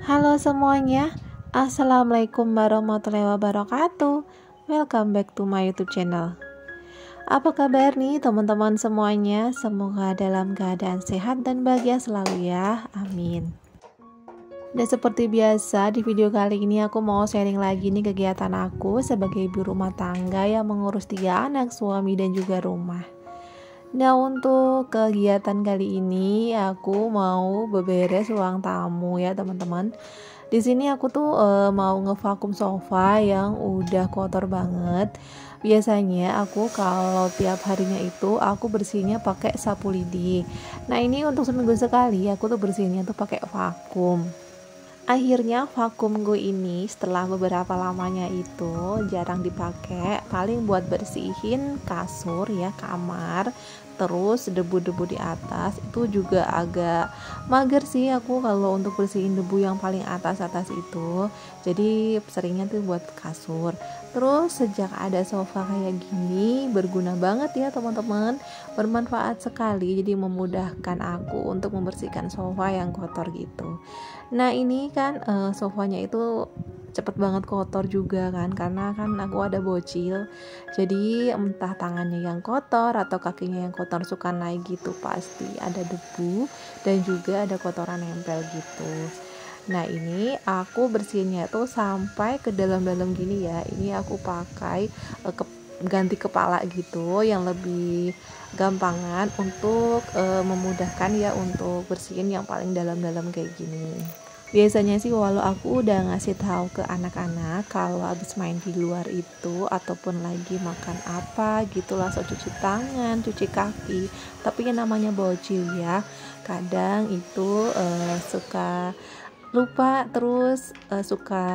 Halo semuanya, Assalamualaikum warahmatullahi wabarakatuh. Welcome back to my YouTube channel. Apa kabar nih teman-teman semuanya? Semoga dalam keadaan sehat dan bahagia selalu ya, amin. Dan seperti biasa di video kali ini aku mau sharing lagi nih kegiatan aku sebagai ibu rumah tangga yang mengurus 3 anak, suami dan juga rumah. Nah, untuk kegiatan kali ini aku mau beberes ruang tamu ya teman-teman. Di sini aku tuh mau ngevakum sofa yang udah kotor banget. Biasanya aku kalau tiap harinya itu aku bersihnya pakai sapu lidi. Nah, ini untuk seminggu sekali aku tuh bersihnya tuh pakai vakum. Akhirnya vakum gue ini setelah beberapa lamanya itu jarang dipakai, paling buat bersihin kasur ya, kamar, terus debu-debu di atas itu juga agak mager sih aku kalau untuk bersihin debu yang paling atas-atas itu. Jadi seringnya tuh buat kasur. Terus sejak ada sofa kayak gini berguna banget ya teman-teman, bermanfaat sekali, jadi memudahkan aku untuk membersihkan sofa yang kotor gitu. Nah, ini kan sofanya itu cepet banget kotor juga kan, karena kan aku ada bocil, jadi entah tangannya yang kotor atau kakinya yang kotor suka naik gitu, pasti ada debu dan juga ada kotoran nempel gitu. Nah, ini aku bersihinnya tuh sampai ke dalam-dalam gini ya. Ini aku pakai ganti kepala gitu yang lebih gampangan untuk memudahkan ya untuk bersihin yang paling dalam-dalam kayak gini. Biasanya sih walau aku udah ngasih tahu ke anak-anak kalau habis main di luar itu ataupun lagi makan apa gitu langsung cuci tangan, cuci kaki. Tapi yang namanya bocil ya, kadang itu suka lupa, terus suka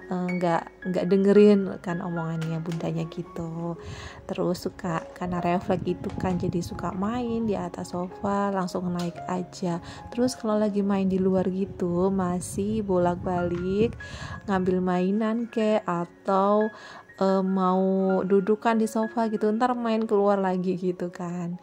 nggak dengerin kan omongannya bundanya gitu, terus suka karena refleks gitu kan, jadi suka main di atas sofa langsung naik aja. Terus kalau lagi main di luar gitu masih bolak-balik ngambil mainan atau mau dudukan di sofa gitu, ntar main keluar lagi gitu kan.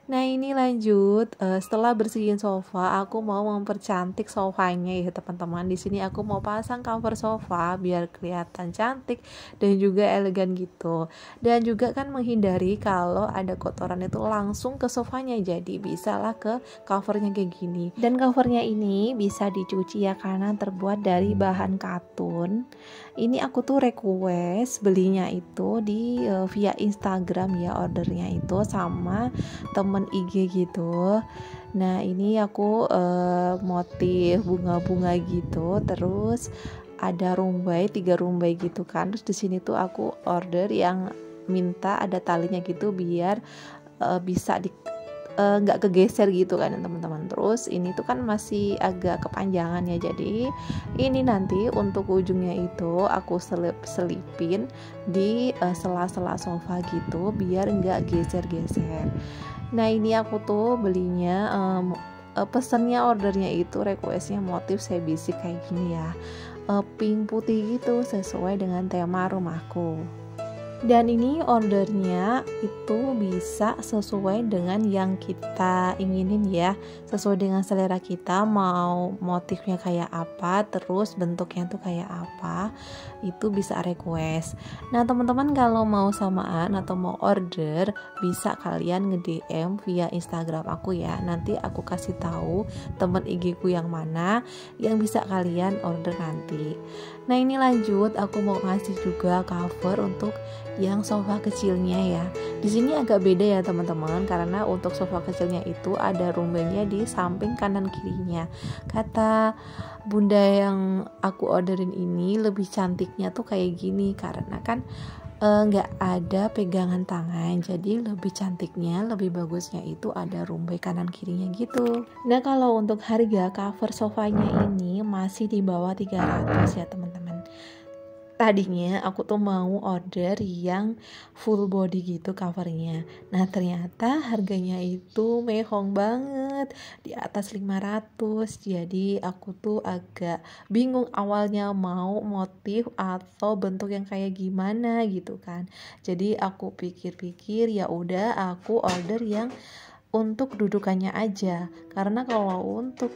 Nah, ini lanjut setelah bersihin sofa, aku mau mempercantik sofanya ya teman-teman. Di sini aku mau pasang cover sofa biar kelihatan cantik dan juga elegan gitu. Dan juga kan menghindari kalau ada kotoran itu langsung ke sofanya, jadi bisalah ke covernya kayak gini. Dan covernya ini bisa dicuci ya karena terbuat dari bahan katun. Ini aku tuh request belinya itu di via Instagram ya, ordernya itu sama temen IG gitu. Nah, ini aku motif bunga-bunga gitu, terus ada rumbai, 3 rumbai gitu kan. Terus di sini tuh aku order yang minta ada talinya gitu biar bisa nggak kegeser gitu kan teman-teman. Terus ini tuh kan masih agak kepanjangan ya, jadi ini nanti untuk ujungnya itu aku selipin di sela-sela sofa gitu biar nggak geser-geser. Nah, ini aku tuh belinya pesennya, ordernya itu requestnya motif sebisi kayak gini ya, pink putih gitu sesuai dengan tema rumahku. Dan ini ordernya itu bisa sesuai dengan yang kita inginin ya, sesuai dengan selera kita, mau motifnya kayak apa, terus bentuknya tuh kayak apa, itu bisa request. Nah, teman-teman kalau mau samaan atau mau order bisa kalian nge-DM via Instagram aku ya, nanti aku kasih tahu temen IG ku yang mana yang bisa kalian order nanti. Nah, ini lanjut aku mau ngasih juga cover untuk yang sofa kecilnya ya. Di sini agak beda ya teman-teman, karena untuk sofa kecilnya itu ada rumbanya di samping kanan kirinya. Kata bunda yang aku orderin ini lebih cantiknya tuh kayak gini karena kan nggak ada pegangan tangan, jadi lebih cantiknya, lebih bagusnya itu ada rumbai kanan kirinya gitu. Nah, kalau untuk harga cover sofanya ini masih di bawah 300 ya teman-teman. Tadinya aku tuh mau order yang full body gitu covernya. Nah, ternyata harganya itu mehong banget, di atas 500. Jadi aku tuh agak bingung awalnya mau motif atau bentuk yang kayak gimana gitu kan. Jadi aku pikir-pikir ya udah aku order yang untuk dudukannya aja, karena kalau untuk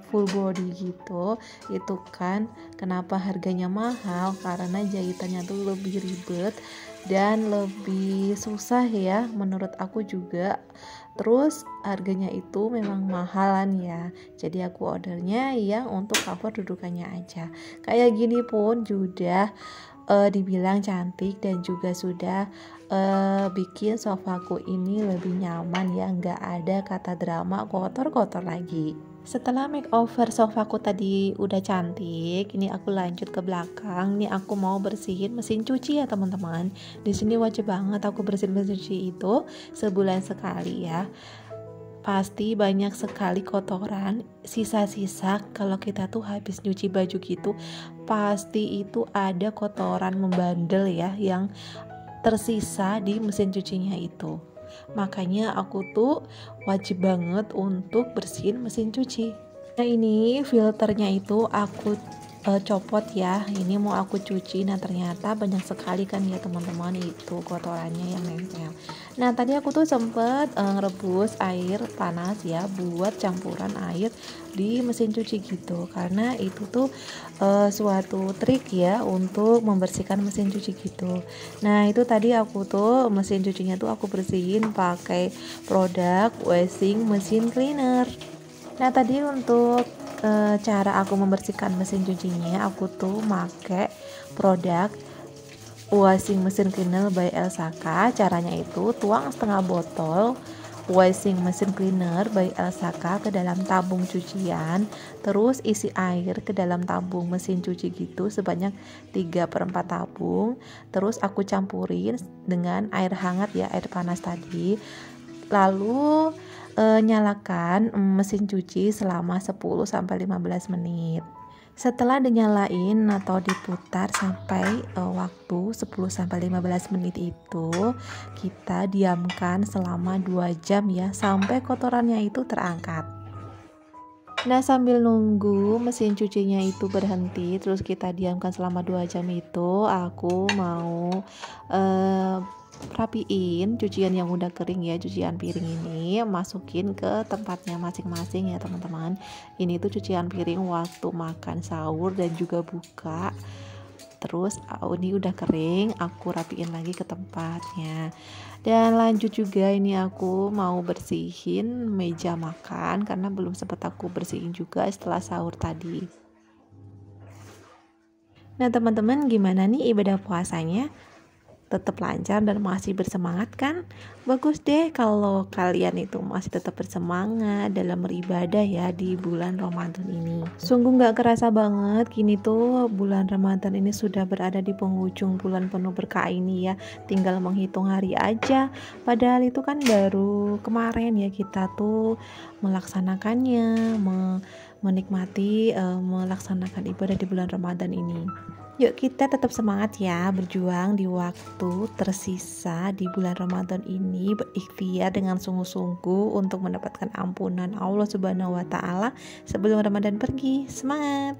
full body gitu itu kan kenapa harganya mahal, karena jahitannya tuh lebih ribet dan lebih susah ya menurut aku juga. Terus harganya itu memang mahalan ya, jadi aku ordernya yang untuk cover dudukannya aja. Kayak gini pun sudah dibilang cantik dan juga sudah bikin sofaku ini lebih nyaman ya, nggak ada kata drama kotor-kotor lagi. Setelah makeover sofaku tadi udah cantik, ini aku lanjut ke belakang. Nih aku mau bersihin mesin cuci ya teman-teman. Di sini wajib banget aku bersihin mesin cuci itu sebulan sekali ya. Pasti banyak sekali kotoran, sisa-sisa kalau kita tuh habis nyuci baju gitu, pasti itu ada kotoran membandel ya yang tersisa di mesin cucinya itu. Makanya aku tuh wajib banget untuk bersihin mesin cuci. Nah ini filternya itu aku copot ya, ini mau aku cuci. Nah ternyata banyak sekali kan ya teman-teman itu kotorannya yang nempel. Nah tadi aku tuh sempet ngerebus air panas ya buat campuran air di mesin cuci gitu, karena itu tuh suatu trik ya untuk membersihkan mesin cuci gitu. Nah itu tadi aku tuh mesin cucinya tuh aku bersihin pakai produk washing machine cleaner. Nah tadi untuk cara aku membersihkan mesin cucinya, aku tuh make produk washing machine cleaner by Elsaka. Caranya itu tuang setengah botol washing machine cleaner by Elsaka ke dalam tabung cucian, terus isi air ke dalam tabung mesin cuci gitu sebanyak 3/4 tabung. Terus aku campurin dengan air hangat ya, air panas tadi. Lalu nyalakan mesin cuci selama 10-15 menit. Setelah dinyalain atau diputar sampai waktu 10-15 menit itu kita diamkan selama 2 jam ya, sampai kotorannya itu terangkat. Nah sambil nunggu mesin cucinya itu berhenti terus kita diamkan selama 2 jam itu, aku mau rapiin cucian yang udah kering ya, cucian piring ini masukin ke tempatnya masing-masing ya teman-teman. Ini tuh cucian piring waktu makan sahur dan juga buka. Terus ini udah kering, aku rapiin lagi ke tempatnya. Dan lanjut juga ini aku mau bersihin meja makan karena belum sempat aku bersihin juga setelah sahur tadi. Nah teman-teman, gimana nih ibadah puasanya? Tetap lancar dan masih bersemangat kan? Bagus deh kalau kalian itu masih tetap bersemangat dalam beribadah ya di bulan Ramadan ini. Sungguh gak kerasa banget kini tuh bulan Ramadan ini sudah berada di penghujung bulan penuh berkah ini ya. Tinggal menghitung hari aja. Padahal itu kan baru kemarin ya kita tuh melaksanakannya, menikmati melaksanakan ibadah di bulan Ramadan ini. Yuk kita tetap semangat ya, berjuang di waktu tersisa di bulan Ramadan ini, berikhtiar dengan sungguh-sungguh untuk mendapatkan ampunan Allah Subhanahu wa Ta'ala sebelum Ramadan pergi. Semangat!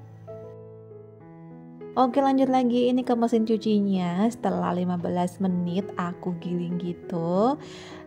Oke lanjut lagi, ini ke mesin cucinya. Setelah 15 menit aku giling gitu,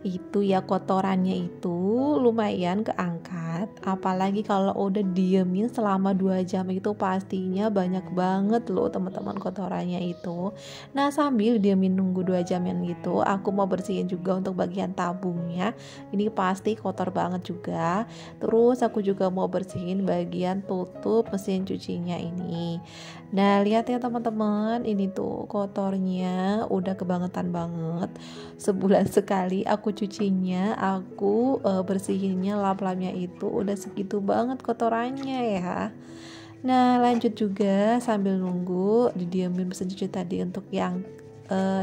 itu ya kotorannya itu lumayan keangkat. Apalagi kalau udah diemin selama 2 jam itu pastinya banyak banget loh teman-teman kotorannya itu. Nah sambil diemin nunggu 2 jam yang gitu, aku mau bersihin juga untuk bagian tabungnya. Ini pasti kotor banget juga. Terus aku juga mau bersihin bagian tutup mesin cucinya ini. Nah lihat ya teman-teman, ini tuh kotornya udah kebangetan banget. Sebulan sekali aku cucinya, aku bersihinnya, lap-lapnya itu udah segitu banget kotorannya ya. Nah lanjut juga sambil nunggu didiamin mesin cuci tadi untuk yang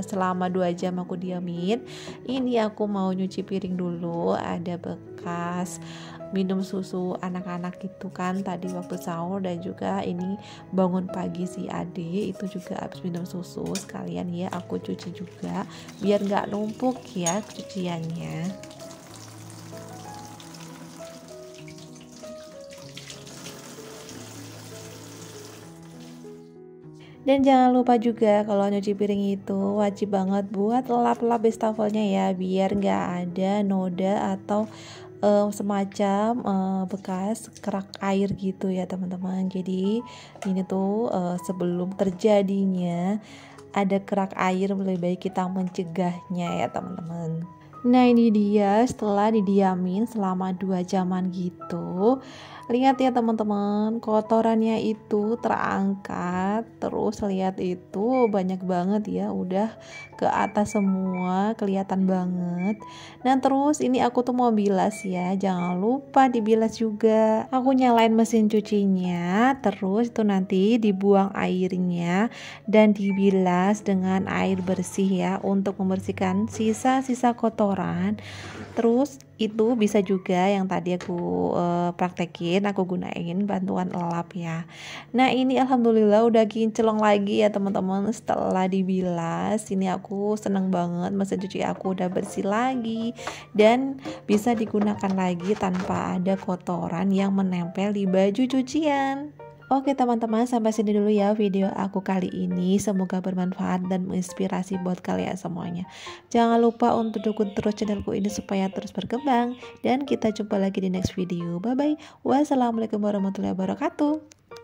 selama 2 jam aku diamin. Ini aku mau nyuci piring dulu, ada bekas minum susu anak-anak gitu kan tadi waktu sahur, dan juga ini bangun pagi si adik itu juga habis minum susu, sekalian ya aku cuci juga biar nggak numpuk ya cuciannya. Dan jangan lupa juga kalau nyuci piring itu wajib banget buat lap-lap wastafelnya ya, biar nggak ada noda atau semacam bekas kerak air gitu ya teman-teman. Jadi ini tuh sebelum terjadinya ada kerak air, lebih baik kita mencegahnya ya teman-teman. Nah ini dia setelah didiamin selama 2 jaman gitu. Lihat ya teman-teman, kotorannya itu terangkat. Terus lihat itu banyak banget ya, udah ke atas semua, kelihatan banget. Nah terus ini aku tuh mau bilas ya, jangan lupa dibilas juga. Aku nyalain mesin cucinya, terus itu nanti dibuang airnya dan dibilas dengan air bersih ya, untuk membersihkan sisa-sisa kotoran. Terus itu bisa juga yang tadi aku praktekin, aku gunain bantuan lap ya. Nah ini alhamdulillah udah kinclong lagi ya teman-teman setelah dibilas. Ini aku seneng banget, mesin cuci aku udah bersih lagi dan bisa digunakan lagi tanpa ada kotoran yang menempel di baju cucian. Oke teman-teman, sampai sini dulu ya video aku kali ini. Semoga bermanfaat dan menginspirasi buat kalian semuanya. Jangan lupa untuk dukung terus channelku ini supaya terus berkembang. Dan kita jumpa lagi di next video. Bye bye. Wassalamualaikum warahmatullahi wabarakatuh.